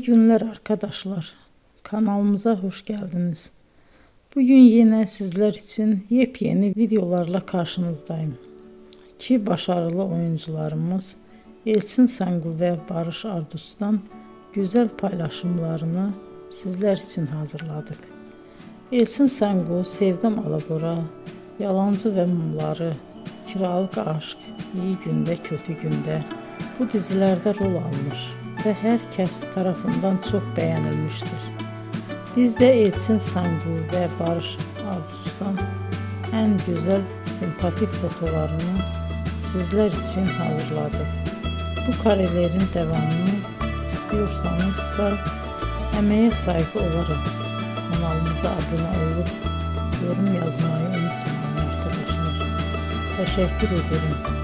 İyi günler arkadaşlar. Kanalımıza hoş geldiniz. Bugün yine sizler için yepyeni videolarla karşınızdayım. İki başarılı oyuncularımız Elçin Sangu ve Barış Ardus'tan güzel paylaşımlarını sizler için hazırladık. Elçin Sangu, Sevdim Alabora, Yalancı ve Mumları, Kiralık Aşk, İyi Günde Kötü Günde bu dizilerde rol almış ve herkes tarafından çok beğenilmiştir. Biz de Elçin Sangu ve Barış Ardus'tan en güzel sempatik fotolarını sizler için hazırladık. Bu karelerin devamını istiyorsanızsa emeğe saygı olarak kanalımıza abone olup yorum yazmayı unutmayın arkadaşlar. Teşekkür ederim.